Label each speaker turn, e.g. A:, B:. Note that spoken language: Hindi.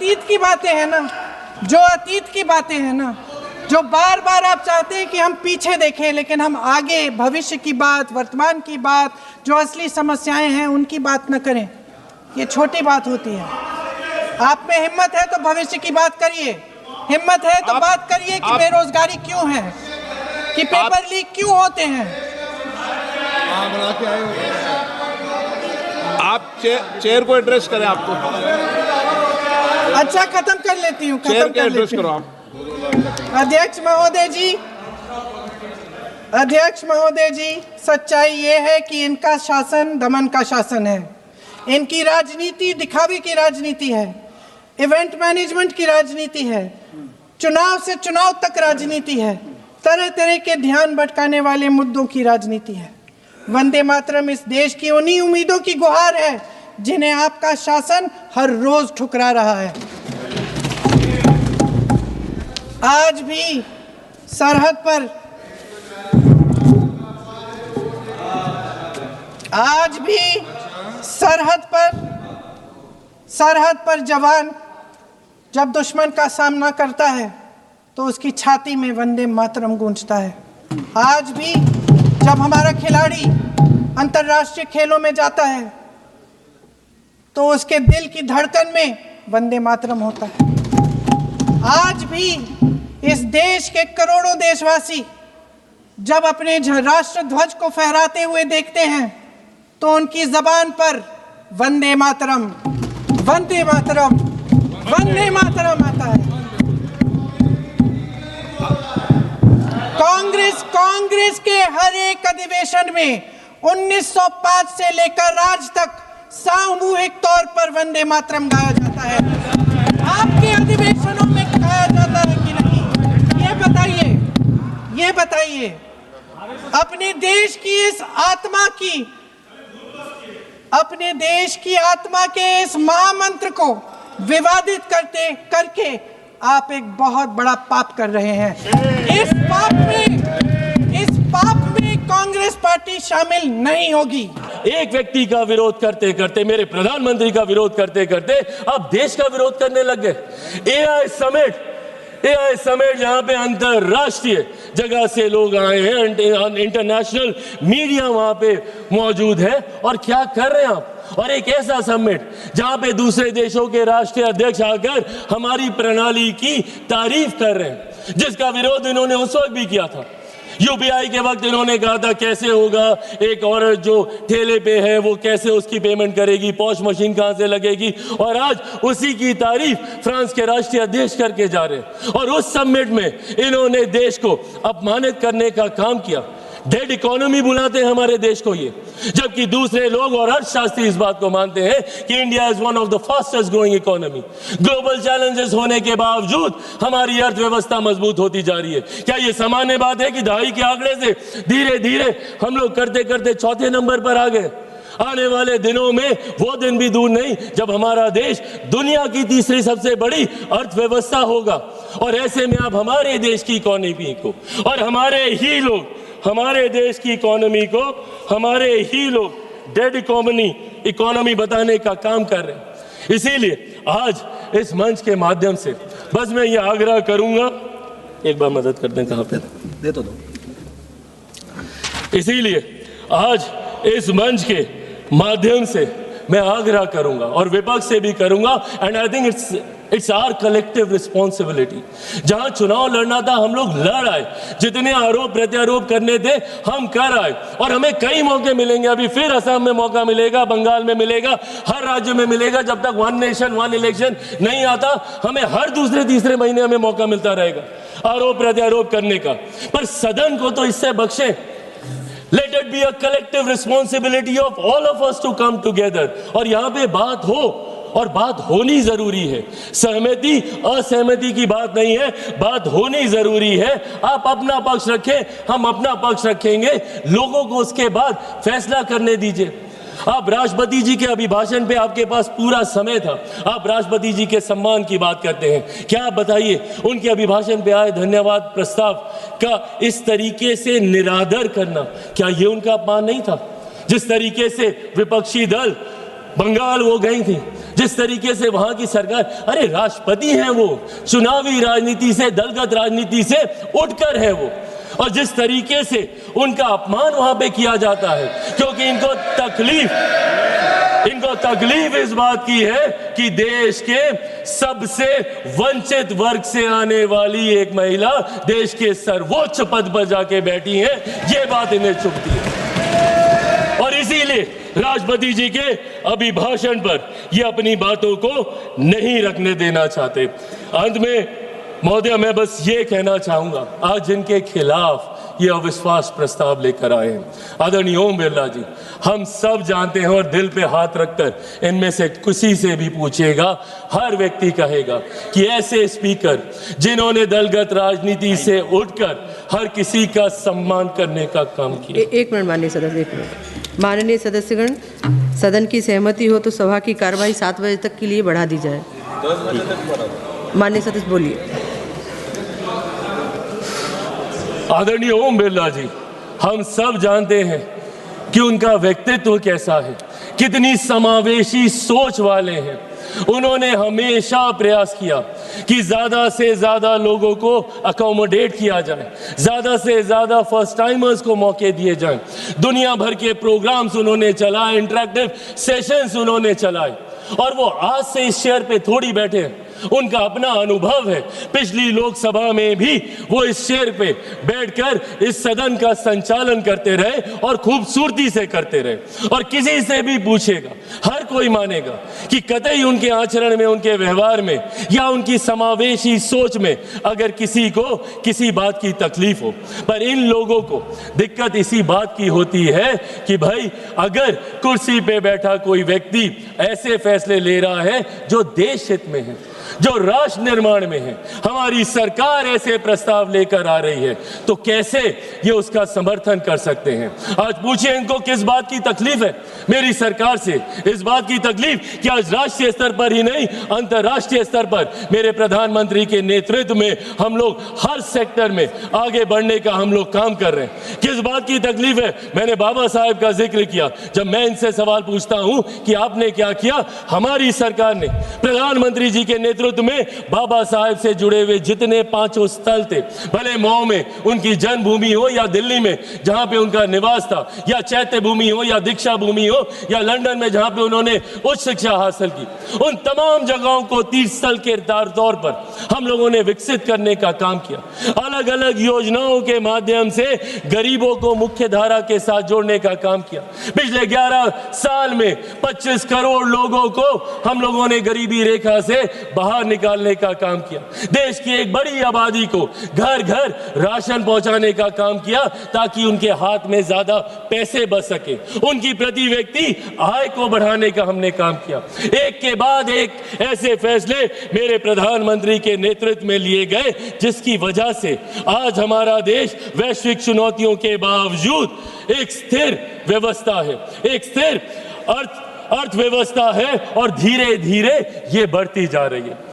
A: अतीत की बातें हैं ना, जो अतीत की बातें हैं ना, जो बार बार आप चाहते हैं कि हम पीछे देखें, लेकिन हम आगे भविष्य की बात, वर्तमान की बात, जो असली समस्याएं हैं उनकी बात न करें, ये छोटी बात होती है। आप में हिम्मत है तो भविष्य की बात करिए, हिम्मत है तो बात करिए कि बेरोजगारी क्यों है, कि पेपर लीक क्यों होते हैं।
B: आप चेयर को एड्रेस करें। आपको
A: अच्छा, खत्म कर लेती हूँ,
B: चेयर के एड्रेस करो आप।
A: अध्यक्ष महोदय जी, सच्चाई ये है कि इनका शासन दमन का शासन है। इनकी राजनीति दिखावे की राजनीति है, इवेंट मैनेजमेंट की राजनीति है, चुनाव से चुनाव तक राजनीति है, तरह तरह के ध्यान भटकाने वाले मुद्दों की राजनीति है। वंदे मातरम इस देश की उन्हीं उम्मीदों की गुहार है जिन्हें आपका शासन हर रोज ठुकरा रहा है। आज भी सरहद पर जवान जब दुश्मन का सामना करता है तो उसकी छाती में वंदे मातरम गूंजता है। आज भी जब हमारा खिलाड़ी अंतर्राष्ट्रीय खेलों में जाता है तो उसके दिल की धड़कन में वंदे मातरम होता है। आज भी इस देश के करोड़ों देशवासी जब अपने राष्ट्र ध्वज को फहराते हुए देखते हैं तो उनकी जबान पर वंदे मातरम, वंदे मातरम, वंदे मातरम आता है। कांग्रेस के हर एक अधिवेशन में 1905 से लेकर आज तक सामूहिक तौर पर वंदे मातरम गाया जाता है। आपके अधिवेशनों में गाया जाता है कि नहीं, ये बताइए। अपने देश की आत्मा के इस महामंत्र को विवादित करके आप एक बहुत बड़ा पाप कर रहे हैं। इस पाप में कांग्रेस पार्टी शामिल नहीं होगी।
C: एक व्यक्ति का विरोध करते करते, मेरे प्रधानमंत्री का विरोध करते करते अब देश का विरोध करने लग गए। एआई समिट जहां पे अंतरराष्ट्रीय जगह से लोग आए हैं, इंटरनेशनल मीडिया वहां पे मौजूद है, और क्या कर रहे हैं आप? और एक ऐसा समिट जहां पे दूसरे देशों के राष्ट्रीय अध्यक्ष आकर हमारी प्रणाली की तारीफ कर रहे हैं, जिसका विरोध इन्होंने उस वक्त भी किया था। यूपीआई के वक्त इन्होंने कहा था कैसे होगा, एक औरत जो ठेले पे है वो कैसे उसकी पेमेंट करेगी, पॉश मशीन कहां से लगेगी, और आज उसी की तारीफ फ्रांस के राष्ट्रीय अध्यक्ष करके जा रहे हैं। और उस समिट में इन्होंने देश को अपमानित करने का काम किया। डेड इकोनॉमी बुलाते हैं हमारे देश को ये, जबकि दूसरे लोग और अर्थशास्त्री इस बात को मानते हैं कि India is one of the fastest growing economy. Global challenges होने के बावजूद हमारी अर्थव्यवस्था मजबूत होती जा रही है। क्या ये सामान्य बात है कि दहाई के आंकड़े से धीरे धीरे हम लोग करते करते चौथे नंबर पर आ गए? आने वाले दिनों में वो दिन भी दूर नहीं जब हमारा देश दुनिया की तीसरी सबसे बड़ी अर्थव्यवस्था होगा। और ऐसे में आप हमारे देश की इकोनॉमी को और हमारे देश की इकोनॉमी को हमारे ही लोग डेड इकोनॉमी बताने का काम कर रहे हैं। इसीलिए आज इस मंच के माध्यम से बस मैं ये आग्रह करूंगा, एक बार मदद कर दें, कहां पे दे तो दो। इसीलिए आज इस मंच के माध्यम से मैं आग्रह करूंगा और विपक्ष से भी करूंगा, and I think it's our collective responsibility. जहां चुनाव लड़ना था हम लोग लड़ आए, जितने आरोप प्रत्यारोप करने थे हम कर आए, और हमें कई मौके मिलेंगे। अभी फिर असम में मौका मिलेगा, बंगाल में मिलेगा, हर राज्य में मिलेगा। जब तक वन नेशन वन इलेक्शन नहीं आता, हमें हर दूसरे तीसरे महीने हमें मौका मिलता रहेगा आरोप प्रत्यारोप करने का। पर सदन को तो इससे बख्शे। Let it be a collective responsibility of all of us to come together। और यहाँ पे बात हो, और बात होनी जरूरी है। सहमति असहमति की बात नहीं है, बात होनी जरूरी है। आप अपना पक्ष रखें, हम अपना पक्ष रखेंगे, लोगों को उसके बाद फैसला करने दीजिए। आप राष्ट्रपति जी के अभिभाषण पे आपके पास पूरा समय था, आप राष्ट्रपति जी के सम्मान की बात करते हैं। क्या आप बताइए, उनके अभिभाषण पे आए धन्यवाद प्रस्ताव का इस तरीके से निरादर करना, क्या ये उनका अपमान नहीं था? जिस तरीके से विपक्षी दल बंगाल वो गई थी, जिस तरीके से वहां की सरकार, अरे राष्ट्रपति हैं वो, चुनावी राजनीति से, दलगत राजनीति से उठकर है वो, और जिस तरीके से उनका अपमान वहां पे किया जाता है, क्योंकि इनको तकलीफ इस बात की है कि देश के सबसे वंचित वर्ग से आने वाली एक महिला देश के सर्वोच्च पद पर जाके बैठी है, ये बात इन्हें चुभती है। और इसीलिए राष्ट्रपति जी के अभिभाषण पर ये अपनी बातों को नहीं रखने देना चाहते। अंत में महोदय, मैं बस ये कहना चाहूंगा, आज जिनके खिलाफ ये अविश्वास प्रस्ताव लेकर आए हैं, आदरणीय ओम बिरला जी, हम सब जानते हैं और दिल पे हाथ रखकर इनमें से किसी से भी पूछेगा, हर व्यक्ति कहेगा कि ऐसे स्पीकर जिन्होंने दलगत राजनीति से उठकर हर किसी का सम्मान करने का काम किया।
D: एक मिनट माननीय सदस्य, एक मिनट। माननीय सदस्यगण, सदन की सहमति हो तो सभा की कार्यवाही 7 बजे तक के लिए बढ़ा दी जाए।
B: 10 बजे तक बढ़ा।
D: माननीय सदस्य बोलिए।
C: आदरणीय ओम बिरला जी, हम सब जानते हैं कि उनका व्यक्तित्व कैसा है, कितनी समावेशी सोच वाले हैं। उन्होंने हमेशा प्रयास किया कि ज्यादा से ज्यादा लोगों को अकोमोडेट किया जाए, ज्यादा से ज्यादा फर्स्ट टाइमर्स को मौके दिए जाएं। दुनिया भर के प्रोग्राम्स उन्होंने चलाए, इंटरेक्टिव सेशंस उन्होंने चलाए, और वो आज से इस चेयर पे थोड़ी बैठे हैं, उनका अपना अनुभव है। पिछली लोकसभा में भी वो इस चेयर पे बैठकर इस सदन का संचालन करते रहे और खूबसूरती से करते रहे। और किसी से भी पूछेगा, हर कोई मानेगा कि कतई उनके आचरण में, उनके व्यवहार में या उनकी समावेशी सोच में अगर किसी को किसी बात की तकलीफ हो, पर इन लोगों को दिक्कत इसी बात की होती है कि भाई अगर कुर्सी पे बैठा कोई व्यक्ति ऐसे फैसले ले रहा है जो देश हित में है, जो राष्ट्र निर्माण में है, हमारी सरकार ऐसे प्रस्ताव लेकर आ रही है, तो कैसे ये उसका समर्थन कर सकते हैं। आज पूछिए इनको किस बात की तकलीफ है मेरी सरकार से। इस बात की तकलीफ कि आज राष्ट्रीय स्तर पर ही नहीं, अंतर्राष्ट्रीय स्तर पर मेरे प्रधानमंत्री के नेतृत्व में हम लोग हर सेक्टर में आगे बढ़ने का हम लोग काम कर रहे हैं। किस बात की तकलीफ है, मैंने बाबा साहेब का जिक्र किया। जब मैं इनसे सवाल पूछता हूं कि आपने क्या किया, हमारी सरकार ने प्रधानमंत्री जी के नेतृत्व में बाबा साहेब से जुड़े हुए जितने 5 स्थल थे, भले मऊ में उनकी जन्मभूमि हो या दिल्ली में जहां पे उनका निवास था, या चैत्य भूमि हो या दीक्षा भूमि हो, या लंदन में जहां पे उन्होंने उच्च शिक्षा हासिल की, उन तमाम जगहों को तीर्थ स्थल के तौर पर हम लोगों ने विकसित करने का काम किया। अलग अलग योजनाओं के माध्यम से गरीबों को मुख्य धारा के साथ जोड़ने का काम किया। पिछले 11 साल में 25 करोड़ लोगों को हम लोगों ने गरीबी रेखा से बाहर निकालने का काम किया। देश की एक बड़ी आबादी को घर घर राशन पहुंचाने का काम किया ताकि उनके हाथ में ज्यादा पैसे बच सके। उनकी प्रति व्यक्ति आय को बढ़ाने का हमने काम किया। एक के बाद एक ऐसे फैसले मेरे प्रधानमंत्री के नेतृत्व में लिए गए, जिसकी वजह से आज हमारा देश वैश्विक चुनौतियों के बावजूद एक स्थिर व्यवस्था है, एक स्थिर अर्थव्यवस्था है, और धीरे धीरे ये बढ़ती जा रही है।